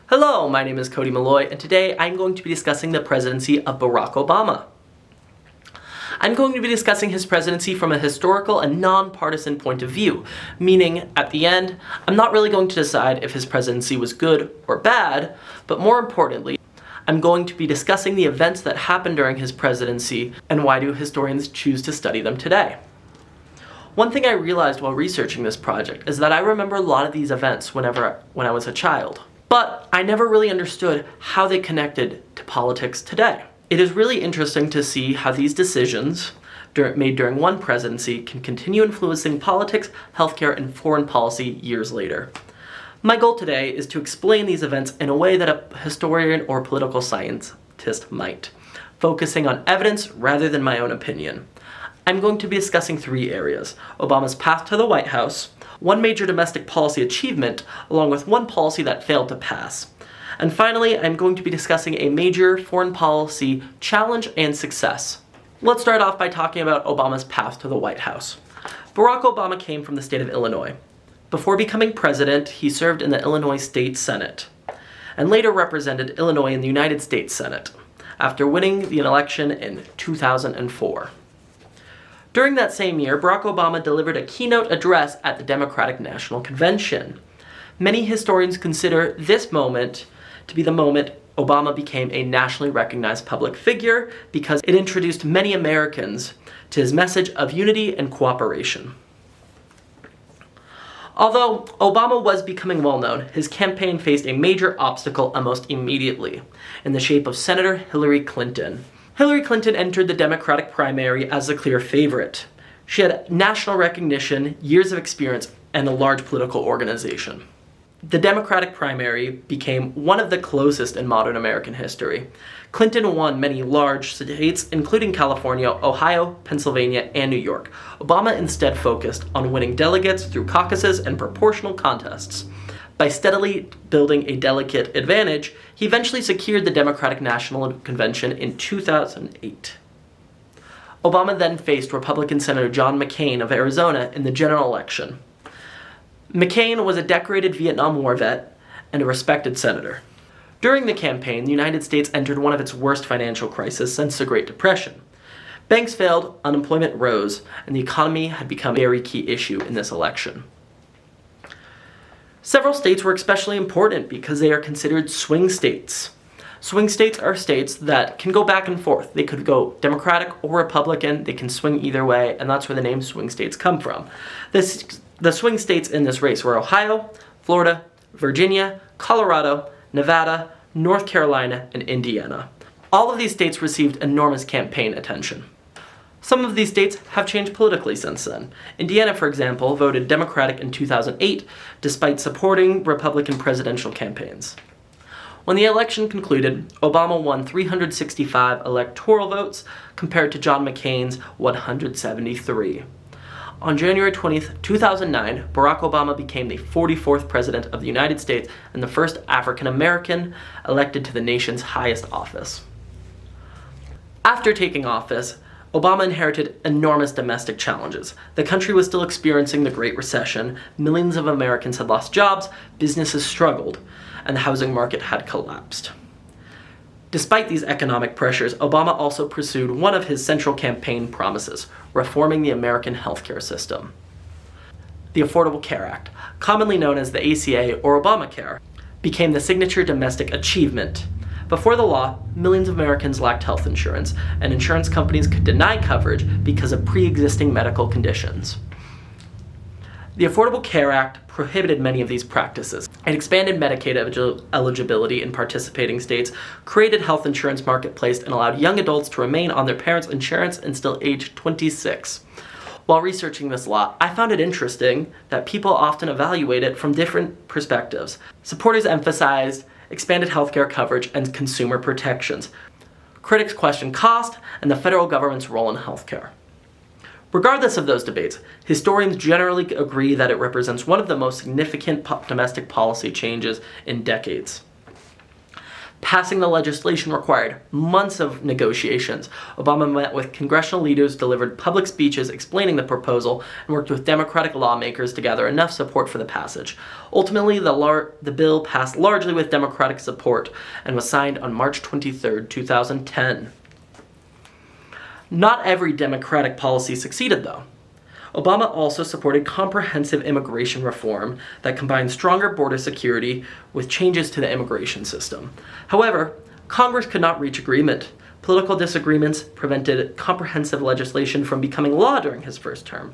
Hello, my name is Cody Malloy, and today I'm going to be discussing the presidency of Barack Obama. I'm going to be discussing his presidency from a historical and non-partisan point of view, meaning, at the end, I'm not really going to decide if his presidency was good or bad, but more importantly, I'm going to be discussing the events that happened during his presidency and why do historians choose to study them today. One thing I realized while researching this project is that I remember a lot of these events when I was a child, but I never really understood how they connected to politics today. It is really interesting to see how these decisions made during one presidency can continue influencing politics, healthcare, and foreign policy years later. My goal today is to explain these events in a way that a historian or political scientist might, focusing on evidence rather than my own opinion. I'm going to be discussing three areas: Obama's path to the White House, one major domestic policy achievement, along with one policy that failed to pass. And finally, I'm going to be discussing a major foreign policy challenge and success. Let's start off by talking about Obama's path to the White House. Barack Obama came from the state of Illinois. Before becoming president, he served in the Illinois State Senate, and later represented Illinois in the United States Senate, after winning the election in 2004. During that same year, Barack Obama delivered a keynote address at the Democratic National Convention. Many historians consider this moment to be the moment Obama became a nationally recognized public figure because it introduced many Americans to his message of unity and cooperation. Although Obama was becoming well-known, his campaign faced a major obstacle almost immediately, in the shape of Senator Hillary Clinton. Hillary Clinton entered the Democratic primary as the clear favorite. She had national recognition, years of experience, and a large political organization. The Democratic primary became one of the closest in modern American history. Clinton won many large states, including California, Ohio, Pennsylvania, and New York. Obama instead focused on winning delegates through caucuses and proportional contests. By steadily building a delegate advantage, he eventually secured the Democratic National Convention in 2008. Obama then faced Republican Senator John McCain of Arizona in the general election. McCain was a decorated Vietnam War vet and a respected senator. During the campaign, the United States entered one of its worst financial crises since the Great Depression. Banks failed, unemployment rose, and the economy had become a very key issue in this election. Several states were especially important because they are considered swing states. Swing states are states that can go back and forth. They could go Democratic or Republican, they can swing either way, and that's where the name swing states come from. The swing states in this race were Ohio, Florida, Virginia, Colorado, Nevada, North Carolina, and Indiana. All of these states received enormous campaign attention. Some of these states have changed politically since then. Indiana, for example, voted Democratic in 2008, despite supporting Republican presidential campaigns. When the election concluded, Obama won 365 electoral votes compared to John McCain's 173. On January 20th, 2009, Barack Obama became the 44th President of the United States and the first African American elected to the nation's highest office. After taking office, Obama inherited enormous domestic challenges. The country was still experiencing the Great Recession, millions of Americans had lost jobs, businesses struggled, and the housing market had collapsed. Despite these economic pressures, Obama also pursued one of his central campaign promises: reforming the American healthcare system. The Affordable Care Act, commonly known as the ACA or Obamacare, became the signature domestic achievement. Before the law, millions of Americans lacked health insurance, and insurance companies could deny coverage because of pre-existing medical conditions. The Affordable Care Act prohibited many of these practices. It expanded Medicaid eligibility in participating states, created health insurance marketplace, and allowed young adults to remain on their parents' insurance until age 26. While researching this law, I found it interesting that people often evaluate it from different perspectives. Supporters emphasized expanded healthcare coverage and consumer protections. Critics questioned cost and the federal government's role in healthcare. Regardless of those debates, historians generally agree that it represents one of the most significant domestic policy changes in decades. Passing the legislation required months of negotiations. Obama met with congressional leaders, delivered public speeches explaining the proposal, and worked with Democratic lawmakers to gather enough support for the passage. Ultimately, the bill passed largely with Democratic support and was signed on March 23, 2010. Not every Democratic policy succeeded, though. Obama also supported comprehensive immigration reform that combined stronger border security with changes to the immigration system. However, Congress could not reach agreement. Political disagreements prevented comprehensive legislation from becoming law during his first term.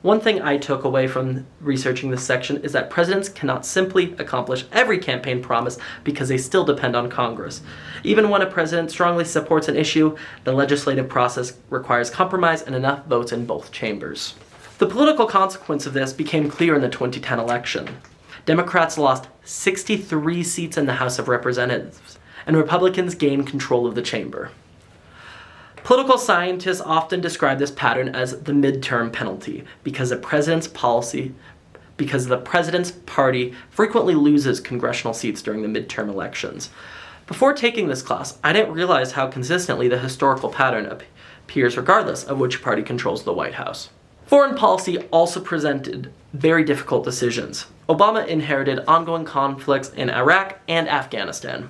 One thing I took away from researching this section is that presidents cannot simply accomplish every campaign promise because they still depend on Congress. Even when a president strongly supports an issue, the legislative process requires compromise and enough votes in both chambers. The political consequence of this became clear in the 2010 election. Democrats lost 63 seats in the House of Representatives, and Republicans gained control of the chamber. Political scientists often describe this pattern as the midterm penalty because the president's party frequently loses congressional seats during the midterm elections. Before taking this class, I didn't realize how consistently the historical pattern appears regardless of which party controls the White House. Foreign policy also presented very difficult decisions. Obama inherited ongoing conflicts in Iraq and Afghanistan.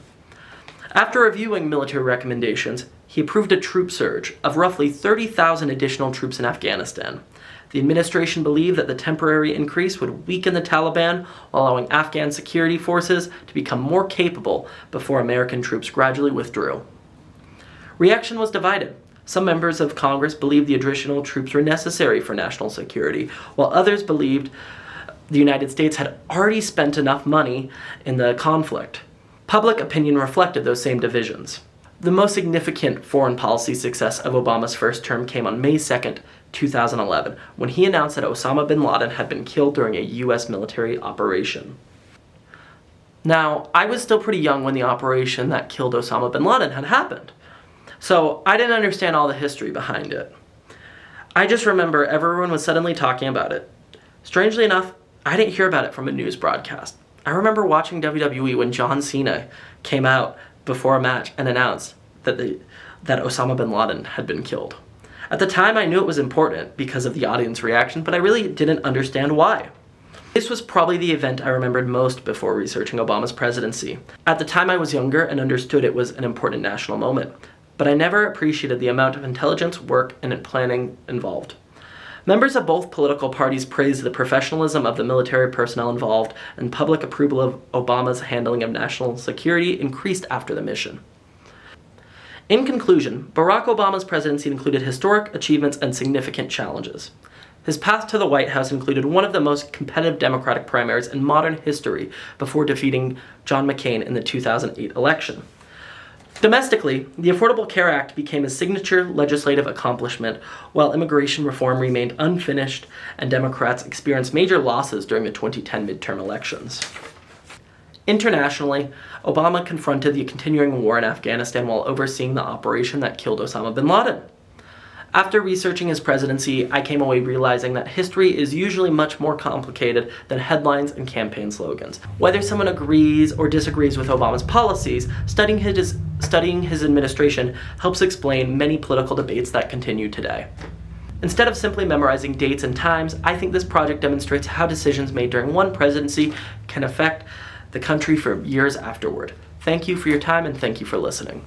After reviewing military recommendations, he approved a troop surge of roughly 30,000 additional troops in Afghanistan. The administration believed that the temporary increase would weaken the Taliban while allowing Afghan security forces to become more capable before American troops gradually withdrew. Reaction was divided. Some members of Congress believed the additional troops were necessary for national security, while others believed the United States had already spent enough money in the conflict. Public opinion reflected those same divisions. The most significant foreign policy success of Obama's first term came on May 2, 2011, when he announced that Osama bin Laden had been killed during a U.S. military operation. Now, I was still pretty young when the operation that killed Osama bin Laden had happened, so I didn't understand all the history behind it. I just remember everyone was suddenly talking about it. Strangely enough, I didn't hear about it from a news broadcast. I remember watching WWE when John Cena came out before a match and announced that Osama bin Laden had been killed. At the time, I knew it was important because of the audience reaction, but I really didn't understand why. This was probably the event I remembered most before researching Obama's presidency. At the time, I was younger and understood it was an important national moment, but I never appreciated the amount of intelligence, work, and planning involved. Members of both political parties praised the professionalism of the military personnel involved, and public approval of Obama's handling of national security increased after the mission. In conclusion, Barack Obama's presidency included historic achievements and significant challenges. His path to the White House included one of the most competitive Democratic primaries in modern history before defeating John McCain in the 2008 election. Domestically, the Affordable Care Act became a signature legislative accomplishment, while immigration reform remained unfinished and Democrats experienced major losses during the 2010 midterm elections. Internationally, Obama confronted the continuing war in Afghanistan while overseeing the operation that killed Osama bin Laden. After researching his presidency, I came away realizing that history is usually much more complicated than headlines and campaign slogans. Whether someone agrees or disagrees with Obama's policies, studying his administration helps explain many political debates that continue today. Instead of simply memorizing dates and times, I think this project demonstrates how decisions made during one presidency can affect the country for years afterward. Thank you for your time and thank you for listening.